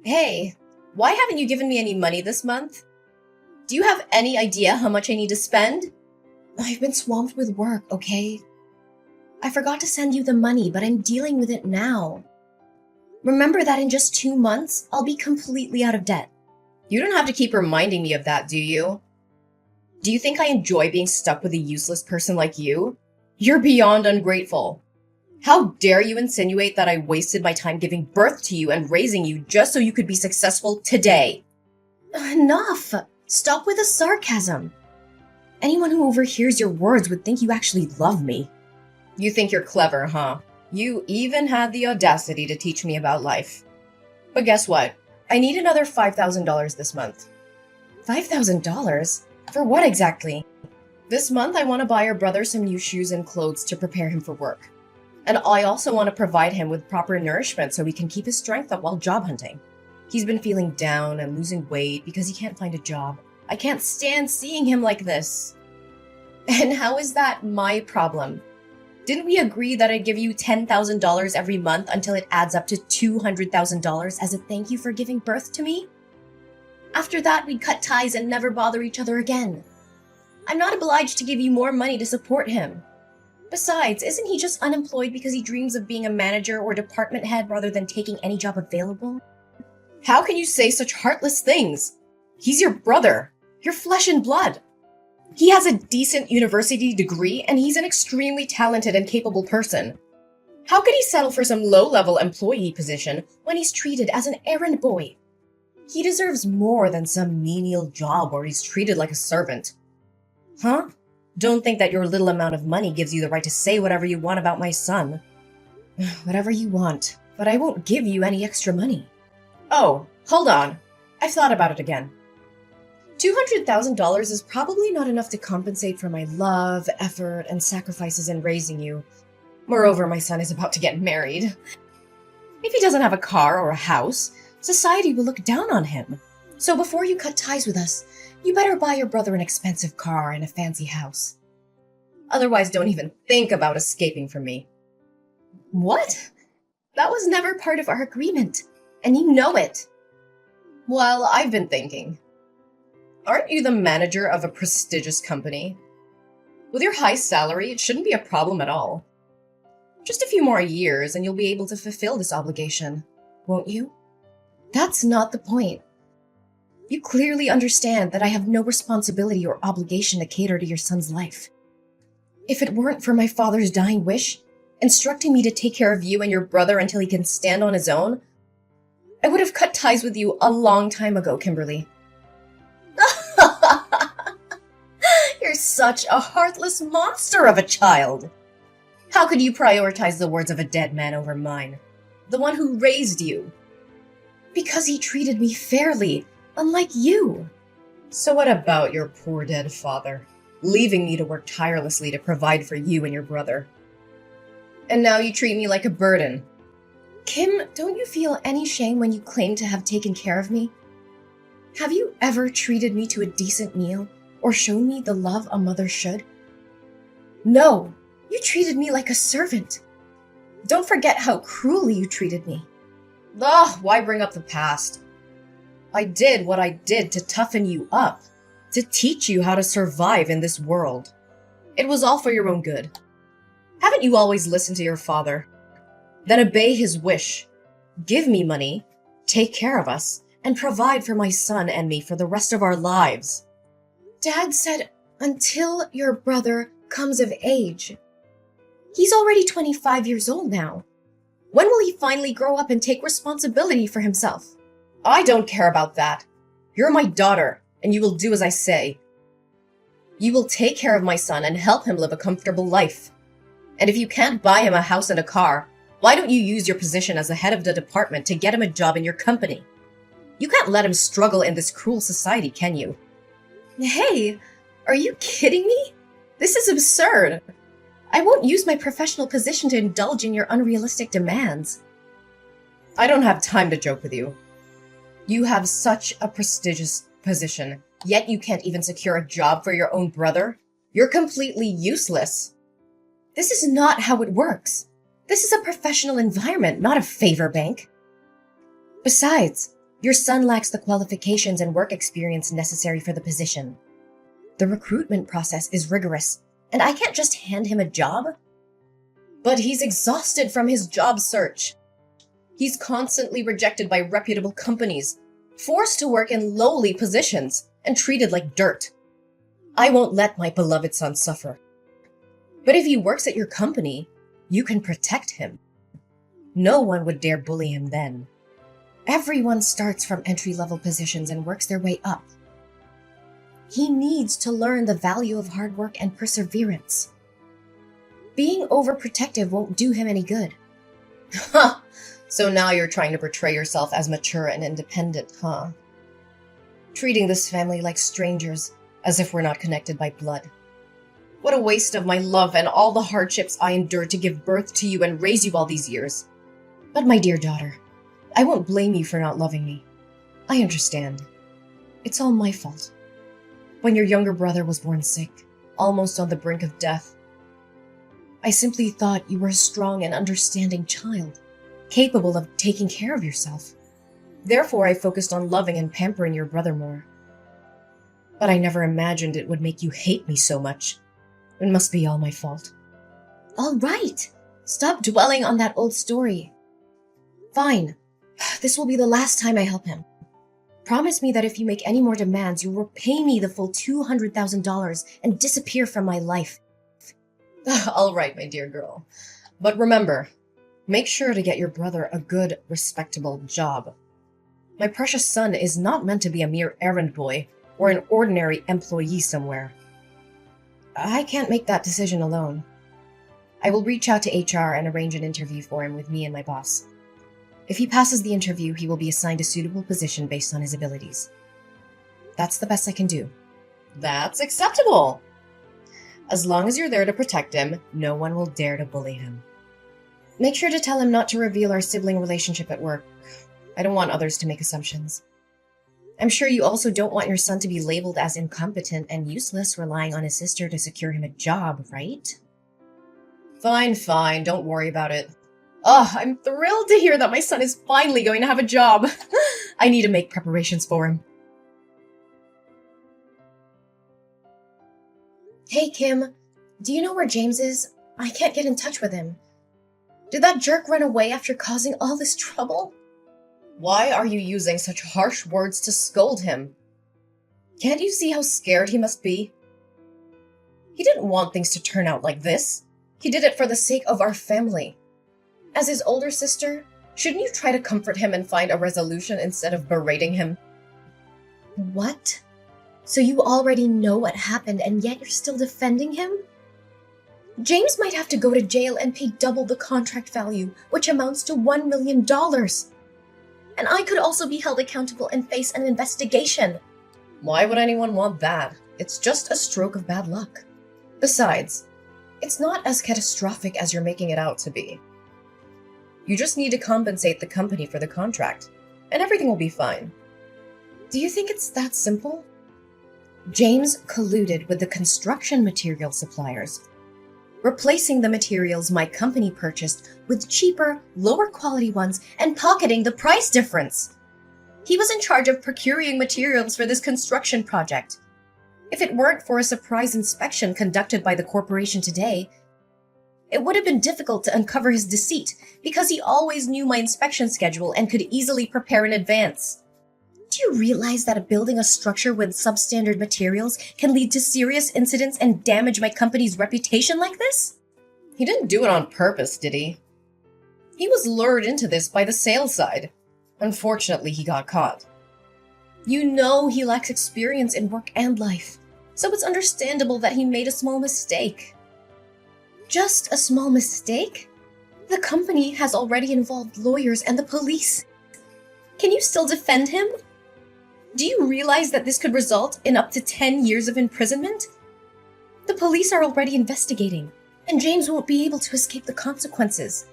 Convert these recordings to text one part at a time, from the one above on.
Hey, why haven't you given me any money this month? Do you have any idea how much I need to spend? I've been swamped with work, okay? I forgot to send you the money, but I'm dealing with it now. Remember that in just 2 months, I'll be completely out of debt. You don't have to keep reminding me of that, do you? Do you think I enjoy being stuck with a useless person like you? You're beyond ungrateful. How dare you insinuate that I wasted my time giving birth to you and raising you just so you could be successful today? Enough! Stop with the sarcasm. Anyone who overhears your words would think you actually love me. You think you're clever, huh? You even had the audacity to teach me about life. But guess what? I need another $5,000 this month. $5,000? For what exactly? This month I want to buy your brother some new shoes and clothes to prepare him for work. And I also want to provide him with proper nourishment so he can keep his strength up while job hunting. He's been feeling down and losing weight because he can't find a job. I can't stand seeing him like this. And how is that my problem? Didn't we agree that I'd give you $10,000 every month until it adds up to $200,000 as a thank you for giving birth to me? After that, we'd cut ties and never bother each other again. I'm not obliged to give you more money to support him. Besides, isn't he just unemployed because he dreams of being a manager or department head rather than taking any job available? How can you say such heartless things? He's your brother, your flesh and blood. He has a decent university degree and he's an extremely talented and capable person. How could he settle for some low-level employee position when he's treated as an errand boy? He deserves more than some menial job where he's treated like a servant. Huh? Don't think that your little amount of money gives you the right to say whatever you want about my son. Whatever you want, but I won't give you any extra money. Oh, hold on. I've thought about it again. $200,000 is probably not enough to compensate for my love, effort, and sacrifices in raising you. Moreover, my son is about to get married. If he doesn't have a car or a house, society will look down on him. So before you cut ties with us, you better buy your brother an expensive car and a fancy house. Otherwise, don't even think about escaping from me. What? That was never part of our agreement, and you know it. Well, I've been thinking. Aren't you the manager of a prestigious company? With your high salary, it shouldn't be a problem at all. Just a few more years and you'll be able to fulfill this obligation, won't you? That's not the point. You clearly understand that I have no responsibility or obligation to cater to your son's life. If it weren't for my father's dying wish, instructing me to take care of you and your brother until he can stand on his own, I would have cut ties with you a long time ago, Kimberly. You're such a heartless monster of a child. How could you prioritize the words of a dead man over mine? The one who raised you? Because he treated me fairly, unlike you. So what about your poor dead father, leaving me to work tirelessly to provide for you and your brother? And now you treat me like a burden. Kim, don't you feel any shame when you claim to have taken care of me? Have you ever treated me to a decent meal or shown me the love a mother should? No, you treated me like a servant. Don't forget how cruelly you treated me. Ugh, why bring up the past? I did what I did to toughen you up, to teach you how to survive in this world. It was all for your own good. Haven't you always listened to your father? Then obey his wish. Give me money, take care of us, and provide for my son and me for the rest of our lives. Dad said, until your brother comes of age. He's already 25 years old now. When will he finally grow up and take responsibility for himself? I don't care about that. You're my daughter, and you will do as I say. You will take care of my son and help him live a comfortable life. And if you can't buy him a house and a car, why don't you use your position as the head of the department to get him a job in your company? You can't let him struggle in this cruel society, can you? Hey, are you kidding me? This is absurd. I won't use my professional position to indulge in your unrealistic demands. I don't have time to joke with you. You have such a prestigious position, yet you can't even secure a job for your own brother? You're completely useless. This is not how it works. This is a professional environment, not a favor bank. Besides, Your son lacks the qualifications and work experience necessary for the position. The recruitment process is rigorous, and I can't just hand him a job. But he's exhausted from his job search. He's constantly rejected by reputable companies, forced to work in lowly positions, and treated like dirt. I won't let my beloved son suffer. But if he works at your company, you can protect him. No one would dare bully him then. Everyone starts from entry-level positions and works their way up. He needs to learn the value of hard work and perseverance. Being overprotective won't do him any good. Ha! So now you're trying to portray yourself as mature and independent, huh? Treating this family like strangers, as if we're not connected by blood. What a waste of my love and all the hardships I endured to give birth to you and raise you all these years. But my dear daughter, I won't blame you for not loving me. I understand. It's all my fault. When your younger brother was born sick, almost on the brink of death, I simply thought you were a strong and understanding child, capable of taking care of yourself. Therefore, I focused on loving and pampering your brother more. But I never imagined it would make you hate me so much. It must be all my fault. All right. Stop dwelling on that old story. Fine. This will be the last time I help him. Promise me that if you make any more demands, you will pay me the full $200,000 and disappear from my life. All right, my dear girl. But remember, make sure to get your brother a good, respectable job. My precious son is not meant to be a mere errand boy or an ordinary employee somewhere. I can't make that decision alone. I will reach out to HR and arrange an interview for him with me and my boss. If he passes the interview, he will be assigned a suitable position based on his abilities. That's the best I can do. That's acceptable. As long as you're there to protect him, no one will dare to bully him. Make sure to tell him not to reveal our sibling relationship at work. I don't want others to make assumptions. I'm sure you also don't want your son to be labeled as incompetent and useless, relying on his sister to secure him a job, right? Fine, don't worry about it. Oh, I'm thrilled to hear that my son is finally going to have a job. I need to make preparations for him. Hey, Kim. Do you know where James is? I can't get in touch with him. Did that jerk run away after causing all this trouble? Why are you using such harsh words to scold him? Can't you see how scared he must be? He didn't want things to turn out like this. He did it for the sake of our family. As his older sister, shouldn't you try to comfort him and find a resolution instead of berating him? What? So you already know what happened and yet you're still defending him? James might have to go to jail and pay double the contract value, which amounts to $1 million. And I could also be held accountable and face an investigation. Why would anyone want that? It's just a stroke of bad luck. Besides, it's not as catastrophic as you're making it out to be. You just need to compensate the company for the contract, and everything will be fine. Do you think it's that simple? James colluded with the construction material suppliers, replacing the materials my company purchased with cheaper, lower quality ones and pocketing the price difference. He was in charge of procuring materials for this construction project. If it weren't for a surprise inspection conducted by the corporation today, it would have been difficult to uncover his deceit because he always knew my inspection schedule and could easily prepare in advance. Do you realize that building a structure with substandard materials can lead to serious incidents and damage my company's reputation like this? He didn't do it on purpose, did he? He was lured into this by the sales side. Unfortunately, he got caught. You know he lacks experience in work and life, so it's understandable that he made a small mistake. Just a small mistake? The company has already involved lawyers and the police. Can you still defend him? Do you realize that this could result in up to 10 years of imprisonment? The police are already investigating, and James won't be able to escape the consequences.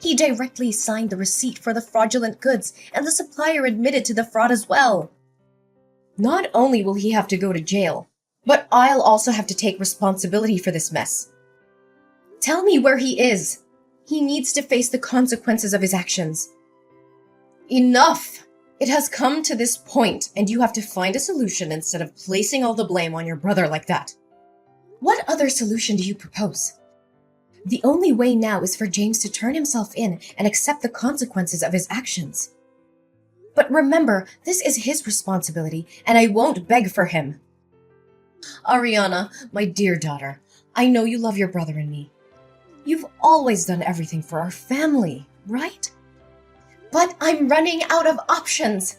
He directly signed the receipt for the fraudulent goods, and the supplier admitted to the fraud as well. Not only will he have to go to jail, but I'll also have to take responsibility for this mess. Tell me where he is. He needs to face the consequences of his actions. Enough! It has come to this point, and you have to find a solution instead of placing all the blame on your brother like that. What other solution do you propose? The only way now is for James to turn himself in and accept the consequences of his actions. But remember, this is his responsibility, and I won't beg for him. Ariana, my dear daughter, I know you love your brother and me. You've always done everything for our family, right? But I'm running out of options.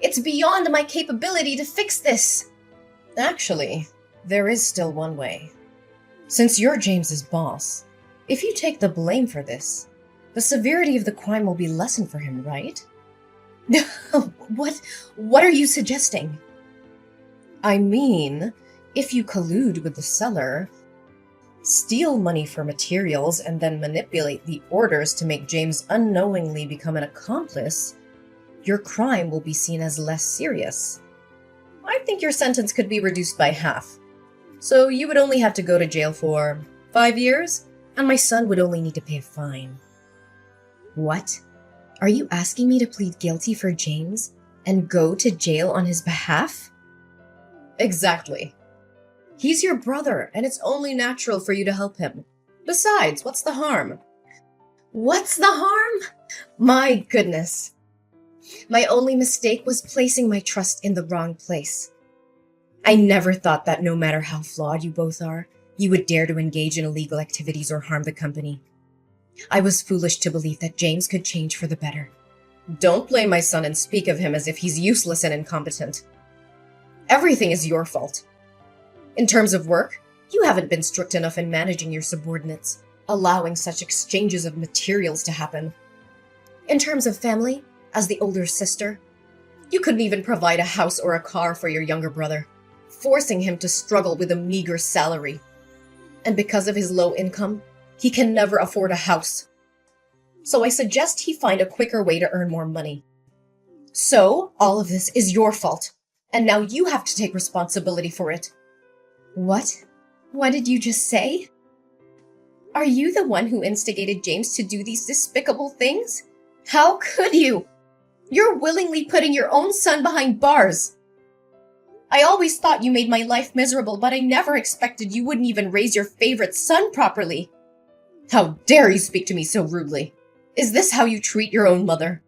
It's beyond my capability to fix this. Actually, there is still one way. Since you're James's boss, if you take the blame for this, the severity of the crime will be lessened for him, right? What are you suggesting? I mean, if you collude with the seller, steal money for materials, and then manipulate the orders to make James unknowingly become an accomplice, your crime will be seen as less serious. I think your sentence could be reduced by half. So you would only have to go to jail for 5 years, and my son would only need to pay a fine. What? Are you asking me to plead guilty for James and go to jail on his behalf? Exactly. He's your brother, and it's only natural for you to help him. Besides, what's the harm? What's the harm? My goodness. My only mistake was placing my trust in the wrong place. I never thought that no matter how flawed you both are, you would dare to engage in illegal activities or harm the company. I was foolish to believe that James could change for the better. Don't blame my son and speak of him as if he's useless and incompetent. Everything is your fault. In terms of work, you haven't been strict enough in managing your subordinates, allowing such exchanges of materials to happen. In terms of family, as the older sister, you couldn't even provide a house or a car for your younger brother, forcing him to struggle with a meager salary. And because of his low income, he can never afford a house. So I suggest he find a quicker way to earn more money. So, all of this is your fault, and now you have to take responsibility for it. What? What did you just say? Are you the one who instigated James to do these despicable things? How could you? You're willingly putting your own son behind bars. I always thought you made my life miserable, but I never expected you wouldn't even raise your favorite son properly. How dare you speak to me so rudely? Is this how you treat your own mother?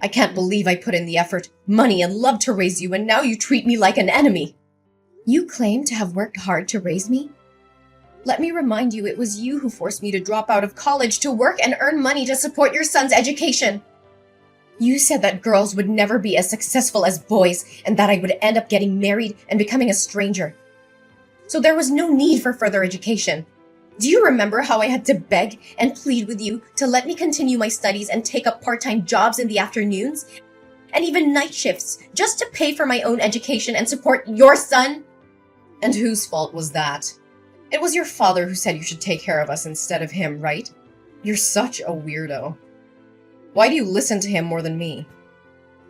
I can't believe I put in the effort, money, and love to raise you, and now you treat me like an enemy. You claim to have worked hard to raise me? Let me remind you, it was you who forced me to drop out of college to work and earn money to support your son's education. You said that girls would never be as successful as boys and that I would end up getting married and becoming a stranger. So there was no need for further education. Do you remember how I had to beg and plead with you to let me continue my studies and take up part-time jobs in the afternoons? And even night shifts, just to pay for my own education and support your son? And whose fault was that? It was your father who said you should take care of us instead of him, right? You're such a weirdo. Why do you listen to him more than me?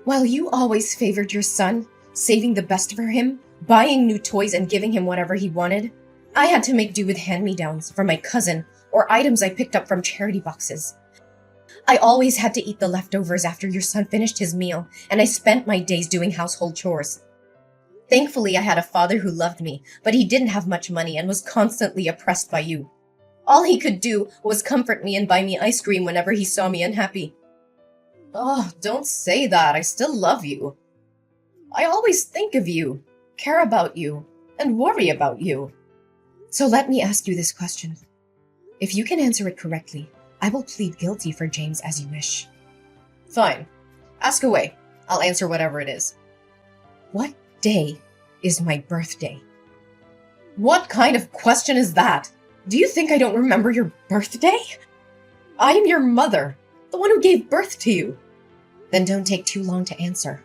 While you always favored your son, saving the best for him, buying new toys and giving him whatever he wanted, I had to make do with hand-me-downs from my cousin or items I picked up from charity boxes. I always had to eat the leftovers after your son finished his meal, and I spent my days doing household chores. Thankfully, I had a father who loved me, but he didn't have much money and was constantly oppressed by you. All he could do was comfort me and buy me ice cream whenever he saw me unhappy. Oh, don't say that. I still love you. I always think of you, care about you, and worry about you. So let me ask you this question. If you can answer it correctly, I will plead guilty for James as you wish. Fine. Ask away. I'll answer whatever it is. What day is my birthday? What kind of question is that? Do you think I don't remember your birthday? I am your mother, the one who gave birth to you. Then don't take too long to answer.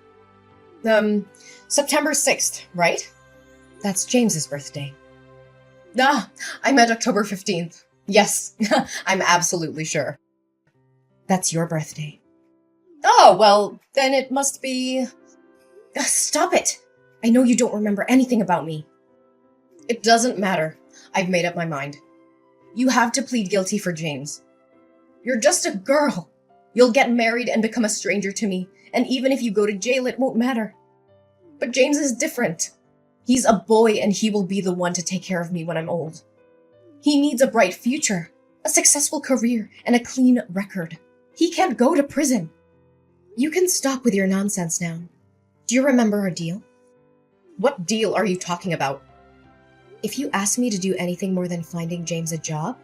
September 6th, right? That's James's birthday. I meant October 15th. Yes, I'm absolutely sure. That's your birthday. Oh, well, then it must be... Stop it! I know you don't remember anything about me. It doesn't matter. I've made up my mind. You have to plead guilty for James. You're just a girl. You'll get married and become a stranger to me, and even if you go to jail, it won't matter. But James is different. He's a boy, and he will be the one to take care of me when I'm old. He needs a bright future, a successful career, and a clean record. He can't go to prison. You can stop with your nonsense now. Do you remember our deal? What deal are you talking about? If you ask me to do anything more than finding James a job,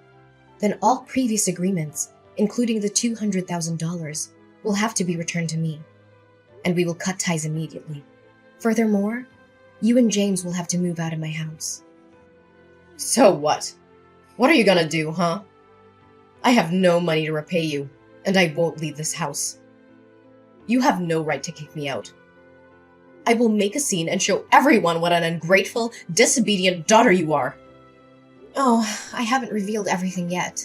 then all previous agreements, including the $200,000, will have to be returned to me, and we will cut ties immediately. Furthermore, you and James will have to move out of my house. So what? What are you gonna do, huh? I have no money to repay you, and I won't leave this house. You have no right to kick me out. I will make a scene and show everyone what an ungrateful, disobedient daughter you are. Oh, I haven't revealed everything yet.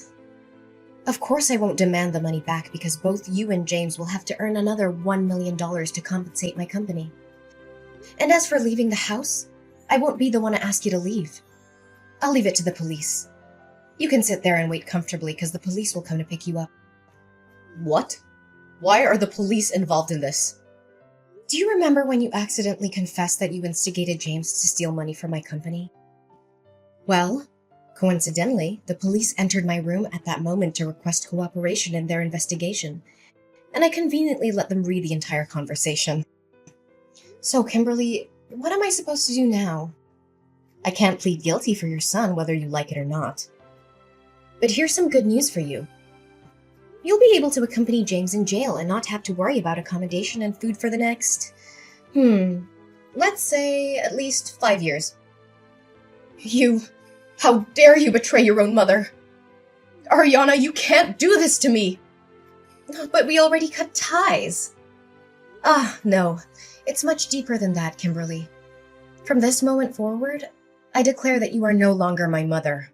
Of course I won't demand the money back because both you and James will have to earn another $1 million to compensate my company. And as for leaving the house, I won't be the one to ask you to leave. I'll leave it to the police. You can sit there and wait comfortably because the police will come to pick you up. What? Why are the police involved in this? Do you remember when you accidentally confessed that you instigated James to steal money from my company? Well, coincidentally, the police entered my room at that moment to request cooperation in their investigation, and I conveniently let them read the entire conversation. So, Kimberly, what am I supposed to do now? I can't plead guilty for your son, whether you like it or not. But here's some good news for you. You'll be able to accompany James in jail and not have to worry about accommodation and food for the next, let's say at least 5 years. How dare you betray your own mother? Ariana, you can't do this to me! But we already cut ties. No. It's much deeper than that, Kimberly. From this moment forward, I declare that you are no longer my mother.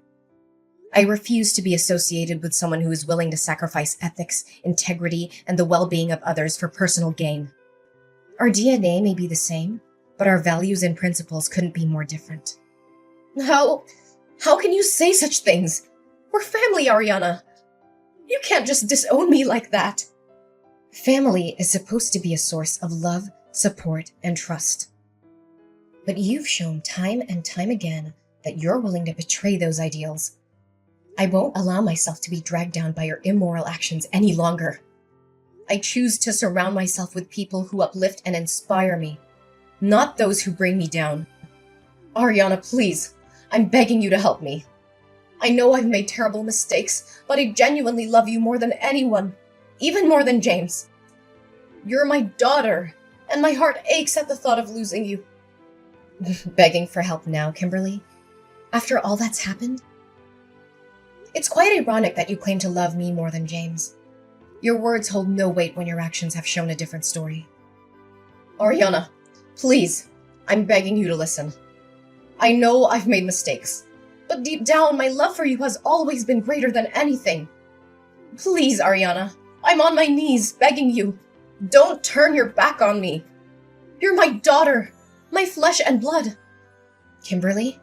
I refuse to be associated with someone who is willing to sacrifice ethics, integrity, and the well-being of others for personal gain. Our DNA may be the same, but our values and principles couldn't be more different. How can you say such things? We're family, Ariana. You can't just disown me like that. Family is supposed to be a source of love, support, and trust. But you've shown time and time again that you're willing to betray those ideals. I won't allow myself to be dragged down by your immoral actions any longer. I choose to surround myself with people who uplift and inspire me, not those who bring me down. Ariana, please, I'm begging you to help me. I know I've made terrible mistakes, but I genuinely love you more than anyone, even more than James. You're my daughter, and my heart aches at the thought of losing you. Begging for help now, Kimberly? After all that's happened? It's quite ironic that you claim to love me more than James. Your words hold no weight when your actions have shown a different story. Ariana, please, I'm begging you to listen. I know I've made mistakes, but deep down, my love for you has always been greater than anything. Please, Ariana, I'm on my knees begging you. Don't turn your back on me. You're my daughter, my flesh and blood. Kimberly,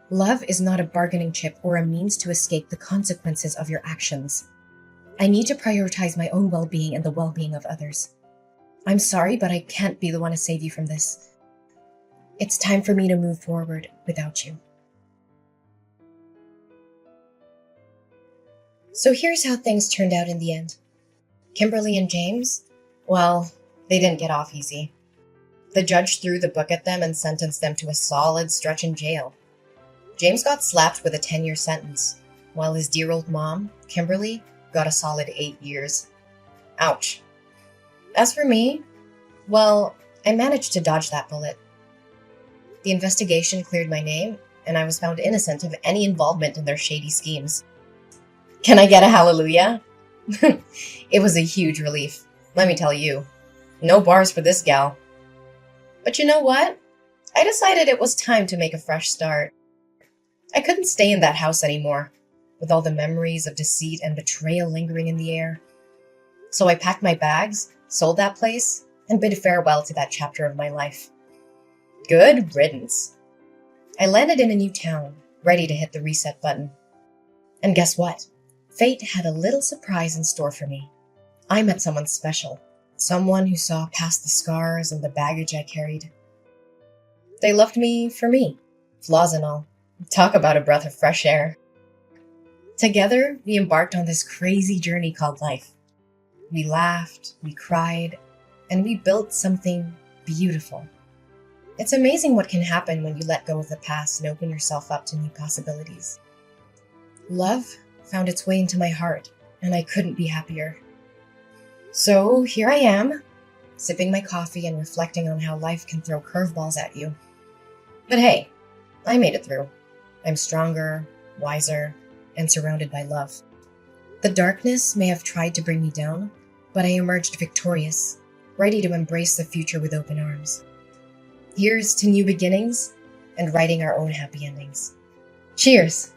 love is not a bargaining chip or a means to escape the consequences of your actions. I need to prioritize my own well-being and the well-being of others. I'm sorry, but I can't be the one to save you from this. It's time for me to move forward without you. So here's how things turned out in the end. Kimberly and James, well, they didn't get off easy. The judge threw the book at them and sentenced them to a solid stretch in jail. James got slapped with a 10-year sentence, while his dear old mom, Kimberly, got a solid 8 years. Ouch. As for me, well, I managed to dodge that bullet. The investigation cleared my name, and I was found innocent of any involvement in their shady schemes. Can I get a hallelujah? It was a huge relief, let me tell you. No bars for this gal. But you know what? I decided it was time to make a fresh start. I couldn't stay in that house anymore, with all the memories of deceit and betrayal lingering in the air. So I packed my bags, sold that place, and bid farewell to that chapter of my life. Good riddance. I landed in a new town, ready to hit the reset button. And guess what? Fate had a little surprise in store for me. I met someone special, someone who saw past the scars and the baggage I carried. They loved me for me, flaws and all. Talk about a breath of fresh air. Together, we embarked on this crazy journey called life. We laughed, we cried, and we built something beautiful. It's amazing what can happen when you let go of the past and open yourself up to new possibilities. Love found its way into my heart, and I couldn't be happier. So here I am, sipping my coffee and reflecting on how life can throw curveballs at you. But hey, I made it through. I'm stronger, wiser, and surrounded by love. The darkness may have tried to bring me down, but I emerged victorious, ready to embrace the future with open arms. Here's to new beginnings and writing our own happy endings. Cheers!